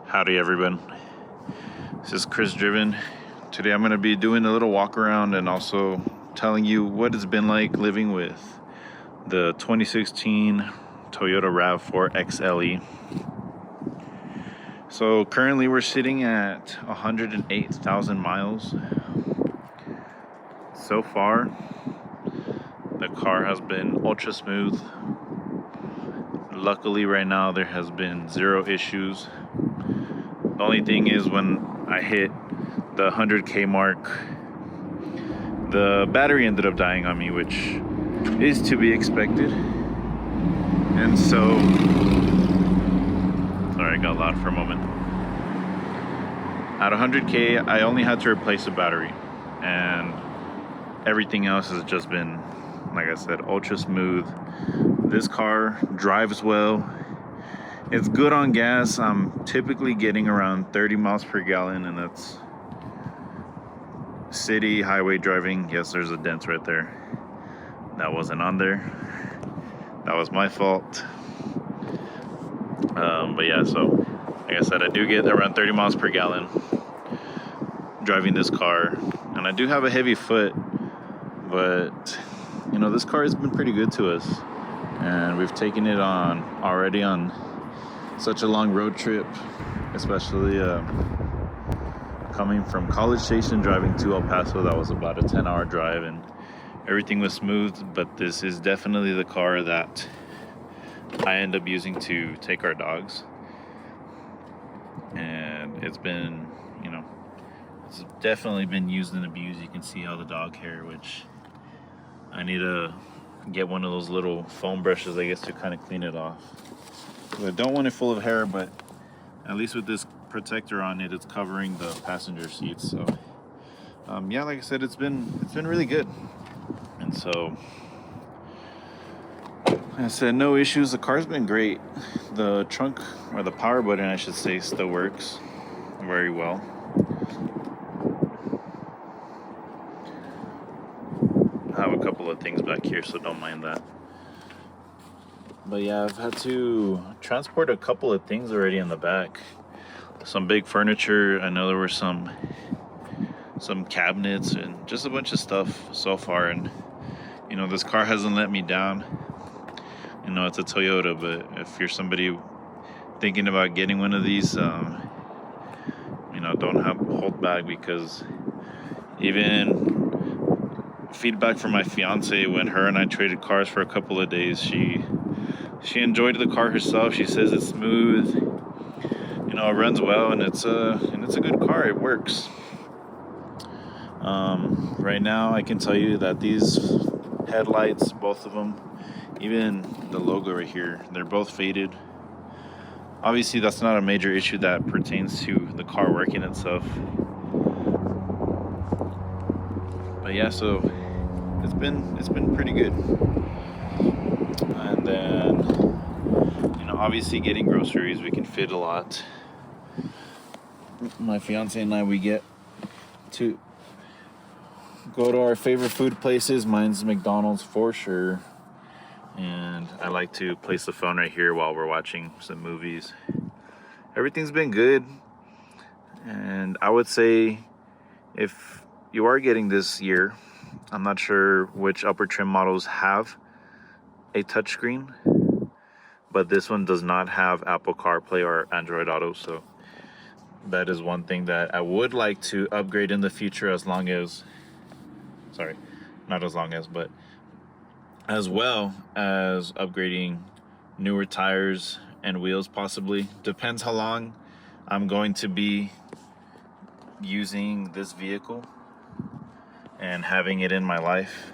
Howdy everyone, this is Chris Driven. Today I'm going to be doing a little walk around and also telling you what it's been like living with the 2016 Toyota Rav4 XLE. So currently we're sitting at 108,000 miles. So far the car has been ultra smooth. Luckily right now there has been zero issues. The only thing is when I hit the 100K mark, the battery ended up dying on me, which is to be expected. And so, sorry, I got loud for a moment. At 100K, I only had to replace the battery, and everything else has just been, like I said, ultra smooth. This car drives well. It's good on gas. I'm typically getting around 30 miles per gallon, and that's city highway driving. Yes, there's a dent right there. That wasn't on there. That was my fault. But yeah, so like I said, I do get around 30 miles per gallon driving this car, and I do have a heavy foot, but you know, this car has been pretty good to us, and we've taken it on already on such a long road trip, especially coming from College Station driving to El Paso. That was about a 10-hour drive and everything was smooth, but this is definitely the car that I end up using to take our dogs. And it's been, you know, it's definitely been used and abused. You can see all the dog hair, which I need to get one of those little foam brushes, I guess, to kind of clean it off. I don't want it full of hair, but at least with this protector on it, it's covering the passenger seats. So yeah, like I said, it's been really good. And so like I said, no issues. The car's been great. The trunk, or the power button I should say, still works very well. I have a couple of things back here, so don't mind that. But yeah, I've had to transport a couple of things already in the back. Some big furniture. I know there were some cabinets and just a bunch of stuff so far. And you know, this car hasn't let me down. You know, it's a Toyota, but if you're somebody thinking about getting one of these, you know, don't hold back, because even feedback from my fiance when her and I traded cars for a couple of days, she enjoyed the car herself. She says it's smooth, you know, it runs well, and it's a good car. It works. Right now, I can tell you that these headlights, both of them, even the logo right here, they're both faded. Obviously, that's not a major issue that pertains to the car working itself. But yeah, so it's been pretty good. And then, you know, obviously getting groceries, we can fit a lot. My fiance and I, we get to go to our favorite food places. Mine's McDonald's for sure. And I like to place the phone right here while we're watching some movies. Everything's been good. And I would say if you are getting this year, I'm not sure which upper trim models have a touchscreen, but this one does not have Apple CarPlay or Android Auto, so that is one thing that I would like to upgrade in the future, as long as, sorry, not as long as, but as well as upgrading newer tires and wheels possibly. Depends how long I'm going to be using this vehicle and having it in my life.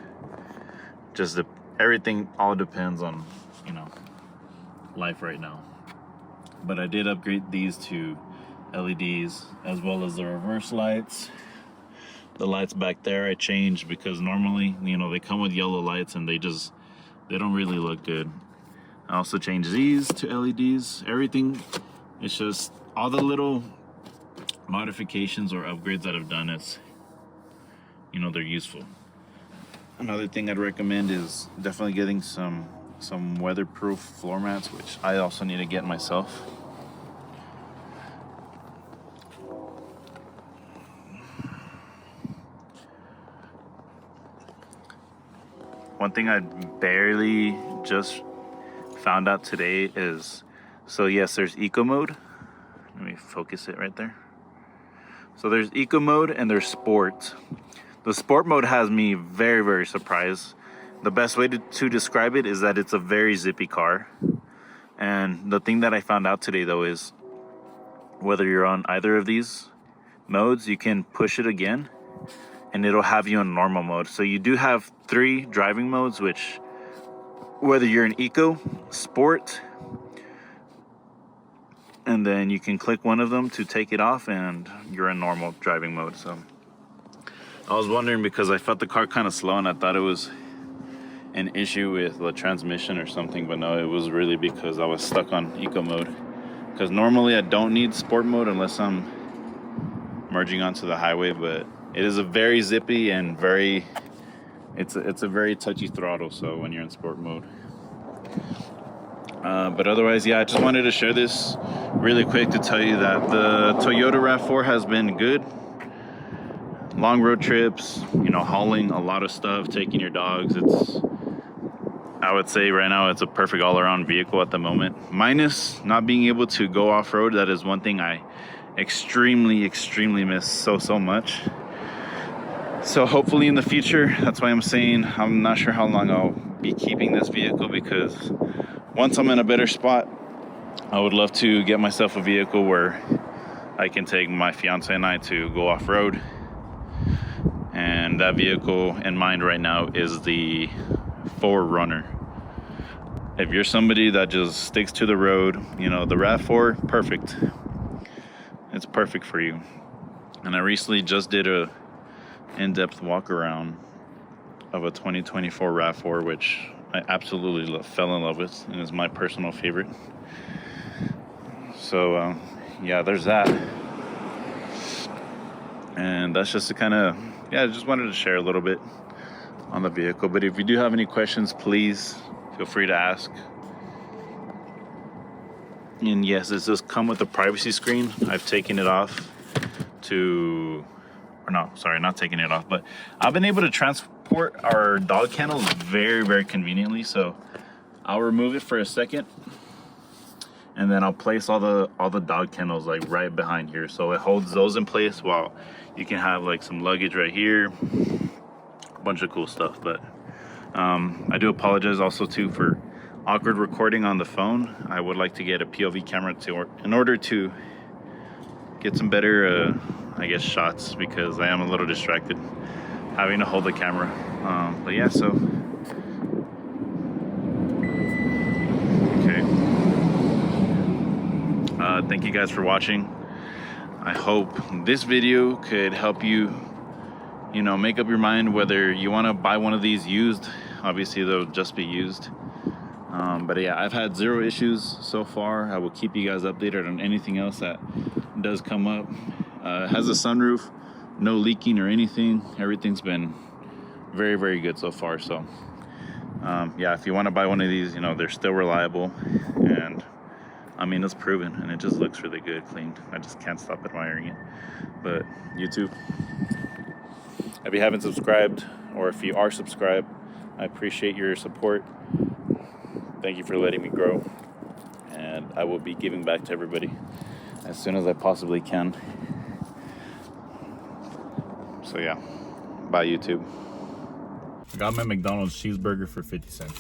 Just everything all depends on, you know, life right now. But I did upgrade these to LEDs, as well as the reverse lights. The lights back there I changed because normally, you know, they come with yellow lights and they don't really look good. I also changed these to LEDs. Everything, it's just all the little modifications or upgrades that I've done, it's, you know, they're useful. Another thing I'd recommend is definitely getting some weatherproof floor mats, which I also need to get myself. one thing I barely just found out today is, so yes, there's eco mode. Let me focus it right there. So there's eco mode and there's sport. The sport mode has me very, very surprised. The best way to describe it is that it's a very zippy car. And the thing that I found out today though is whether you're on either of these modes, you can push it again and it'll have you in normal mode. So you do have 3 driving modes, which whether you're in eco, sport, and then you can click one of them to take it off and you're in normal driving mode. So I was wondering because I felt the car kind of slow and I thought it was an issue with the transmission or something, but no, it was really because I was stuck on eco mode. Because normally I don't need sport mode unless I'm merging onto the highway, but it is a very zippy and it's a very touchy throttle, so when you're in sport mode. But otherwise, yeah, I just wanted to share this really quick to tell you that the Toyota Rav4 has been good. Long road trips, you know, hauling a lot of stuff, taking your dogs. I would say right now it's a perfect all-around vehicle at the moment. Minus not being able to go off-road. That is one thing I extremely miss so much. So hopefully in the future, that's why I'm saying I'm not sure how long I'll be keeping this vehicle, because once I'm in a better spot, I would love to get myself a vehicle where I can take my fiance and I to go off-road. And that vehicle in mind right now is the 4Runner. If you're somebody that just sticks to the road, you know, the Rav4, perfect. It's perfect for you. And I recently just did a in-depth walk around of a 2024 Rav4, which I absolutely fell in love with and is my personal favorite. So yeah, there's that. And that's just to kind of, yeah, I just wanted to share a little bit on the vehicle. But if you do have any questions, please feel free to ask. And yes, it does come with a privacy screen. I've taken it off not taking it off, but I've been able to transport our dog kennels very conveniently. So I'll remove it for a second and then I'll place all the dog kennels like right behind here, so it holds those in place while you can have like some luggage right here, a bunch of cool stuff. But I do apologize also too for awkward recording on the phone. I would like to get a POV camera in order to get some better I guess shots, because I am a little distracted having to hold the camera. But yeah, so okay, thank you guys for watching. I hope this video could help you, you know, make up your mind whether you want to buy one of these used. Obviously they'll just be used, but yeah, I've had 0 issues so far. I will keep you guys updated on anything else that does come up. It has a sunroof, no leaking or anything. Everything's been very good so far. So yeah, if you want to buy one of these, you know, they're still reliable, and I mean, it's proven, and it just looks really good, clean. I just can't stop admiring it. But YouTube, if you haven't subscribed, or if you are subscribed, I appreciate your support. Thank you for letting me grow, and I will be giving back to everybody as soon as I possibly can. So yeah, bye YouTube. I got my McDonald's cheeseburger for 50 cents.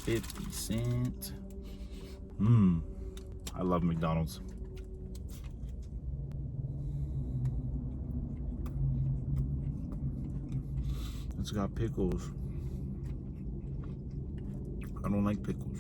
50 cents. I love McDonald's. It's got pickles. I don't like pickles.